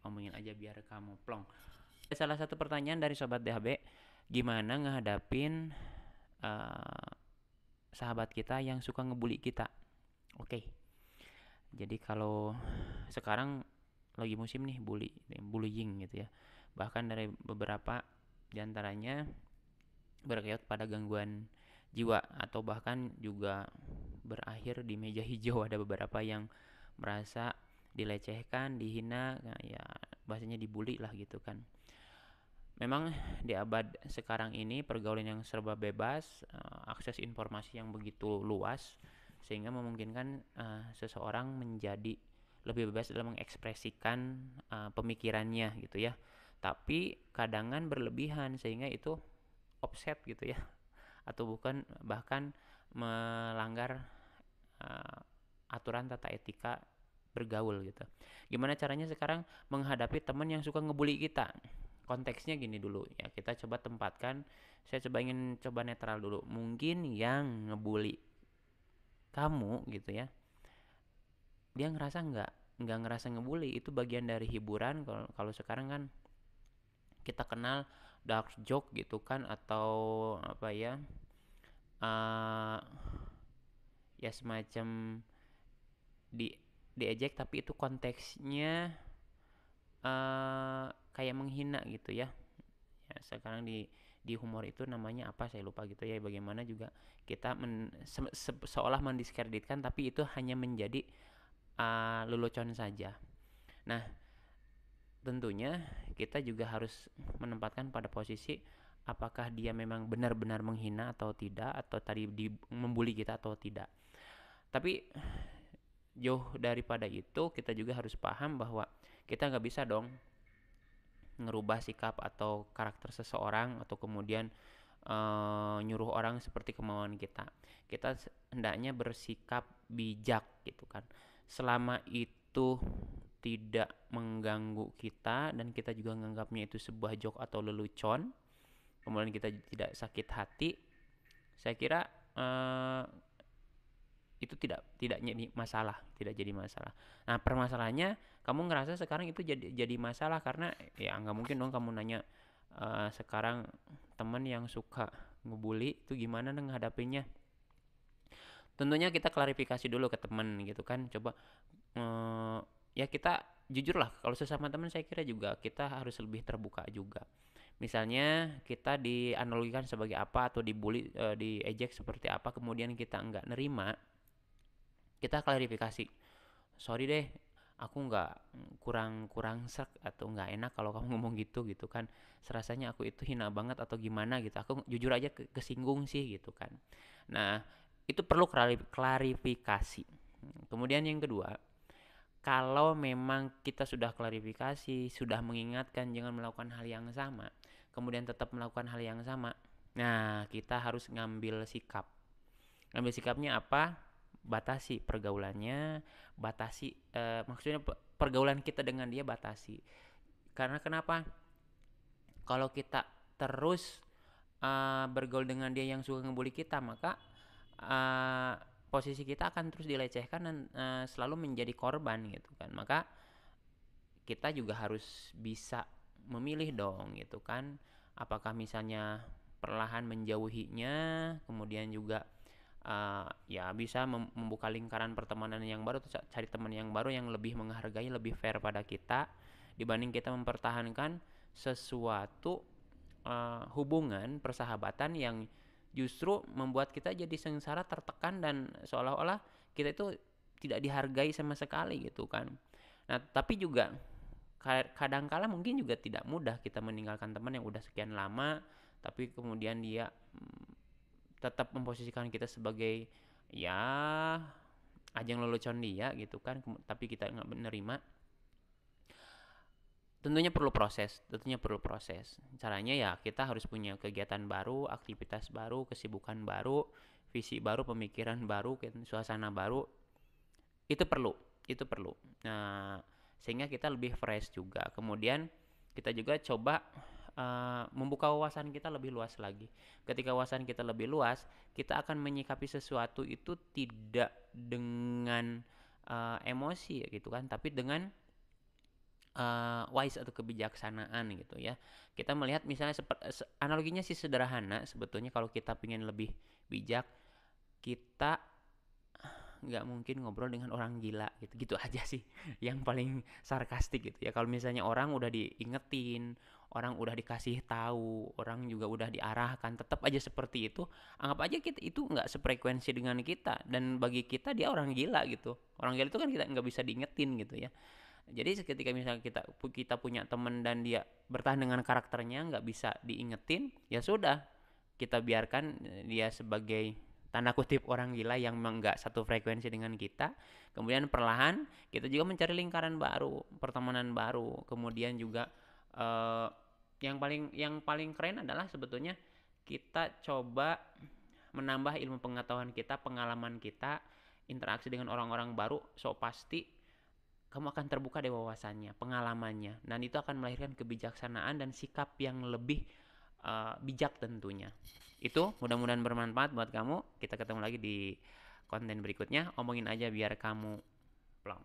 omongin aja biar kamu plong. Salah satu pertanyaan dari sobat DHB, gimana ngehadapin uh, sahabat kita yang suka ngebully kita? Oke, jadi kalau sekarang lagi musim nih bullying gitu ya. Bahkan dari beberapa diantaranya berkaitan pada gangguan jiwa atau bahkan juga berakhir di meja hijau. Ada beberapa yang merasa dilecehkan, dihina, nah ya bahasanya dibully lah gitu kan. Memang di abad sekarang ini pergaulan yang serba bebas, akses informasi yang begitu luas sehingga memungkinkan seseorang menjadi lebih bebas dalam mengekspresikan pemikirannya gitu ya. Tapi kadangan berlebihan sehingga itu offset gitu ya, atau bukan bahkan melanggar uh, aturan tata etika bergaul gitu. Gimana caranya sekarang menghadapi teman yang suka ngebully kita? Konteksnya gini dulu ya, kita coba tempatkan, saya ingin coba netral dulu. Mungkin yang ngebully kamu gitu ya, dia ngerasa nggak ngerasa ngebully, itu bagian dari hiburan. Kalau sekarang kan kita kenal dark joke gitu kan, atau apa ya, uh, ya semacam di diejek tapi itu konteksnya kayak menghina gitu ya. Ya sekarang di humor itu namanya apa saya lupa gitu ya. Bagaimana juga kita seolah mendiskreditkan tapi itu hanya menjadi lelucon saja. Nah, tentunya kita juga harus menempatkan pada posisi apakah dia memang benar-benar menghina atau tidak, atau tadi membuli kita atau tidak. Tapi jauh daripada itu, kita juga harus paham bahwa kita nggak bisa dong ngerubah sikap atau karakter seseorang atau kemudian nyuruh orang seperti kemauan kita. Kita hendaknya bersikap bijak gitu kan. Selama itu tidak mengganggu kita dan kita juga menganggapnya itu sebuah joke atau lelucon, kemudian kita tidak sakit hati, saya kira itu tidak jadi masalah, tidak jadi masalah. Nah, permasalahannya kamu ngerasa sekarang itu jadi masalah karena ya nggak mungkin dong kamu nanya sekarang teman yang suka ngebully itu gimana menghadapinya. Tentunya kita klarifikasi dulu ke teman gitu kan, coba ya kita jujur lah, kalau sesama teman saya kira juga kita harus lebih terbuka juga. Misalnya kita dianalogikan sebagai apa atau dibully, diejek seperti apa, kemudian kita nggak nerima, kita klarifikasi, sorry deh, aku nggak, kurang kurang serk atau nggak enak kalau kamu ngomong gitu gitu kan, serasanya aku itu hina banget atau gimana gitu, aku jujur aja kesinggung sih gitu kan. Nah, itu perlu klarifikasi. Kemudian yang kedua, kalau memang kita sudah klarifikasi, sudah mengingatkan jangan melakukan hal yang sama, kemudian tetap melakukan hal yang sama, nah kita harus ngambil sikap. Ngambil sikapnya apa? Batasi pergaulannya, batasi maksudnya pergaulan kita dengan dia batasi. Karena kenapa? Kalau kita terus bergaul dengan dia yang suka ngebully kita, maka uh, posisi kita akan terus dilecehkan dan selalu menjadi korban gitu kan. Maka kita juga harus bisa memilih dong gitu kan, apakah misalnya perlahan menjauhinya, kemudian juga ya bisa membuka lingkaran pertemanan yang baru, cari teman yang baru yang lebih menghargai, lebih fair pada kita dibanding kita mempertahankan sesuatu hubungan persahabatan yang justru membuat kita jadi sengsara, tertekan, dan seolah-olah kita itu tidak dihargai sama sekali gitu kan. Nah, tapi juga kadangkala mungkin juga tidak mudah kita meninggalkan teman yang udah sekian lama, tapi kemudian dia tetap memposisikan kita sebagai ya ajang lelucon dia gitu kan, tapi kita nggak menerima. Tentunya perlu proses. Caranya ya kita harus punya kegiatan baru, aktivitas baru, kesibukan baru, visi baru, pemikiran baru, suasana baru. Itu perlu itu perlu. Nah, sehingga kita lebih fresh juga. Kemudian kita juga coba membuka wawasan kita lebih luas lagi. Ketika wawasan kita lebih luas, kita akan menyikapi sesuatu itu tidak dengan emosi gitu kan, tapi dengan wise atau kebijaksanaan gitu ya. Kita melihat misalnya analoginya sih sederhana sebetulnya, kalau kita pengen lebih bijak, kita nggak mungkin ngobrol dengan orang gila gitu gitu aja sih yang paling sarkastik gitu ya. Kalau misalnya orang udah diingetin, orang udah dikasih tahu, orang juga udah diarahkan tetap aja seperti itu, anggap aja kita itu nggak sefrekuensi dengan kita, dan bagi kita dia orang gila gitu. Orang gila itu kan kita nggak bisa diingetin gitu ya. Jadi ketika misalnya kita punya teman dan dia bertahan dengan karakternya, nggak bisa diingetin, ya sudah, kita biarkan dia sebagai tanda kutip orang gila yang memang nggak satu frekuensi dengan kita. Kemudian perlahan kita juga mencari lingkaran baru, pertemanan baru. Kemudian juga eh, yang paling keren adalah sebetulnya kita coba menambah ilmu pengetahuan kita, pengalaman kita, interaksi dengan orang-orang baru. So pasti kamu akan terbuka deh wawasannya, pengalamannya, dan itu akan melahirkan kebijaksanaan dan sikap yang lebih bijak tentunya. Itu mudah-mudahan bermanfaat buat kamu. Kita ketemu lagi di konten berikutnya. Omongin aja biar kamu plong.